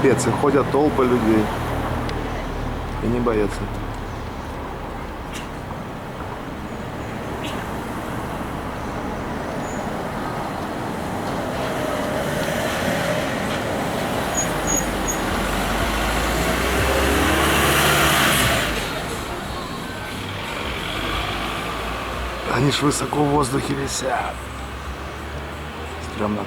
капец, и ходят толпы людей. И не боятся. Они ж высоко в воздухе висят. Стрёмно.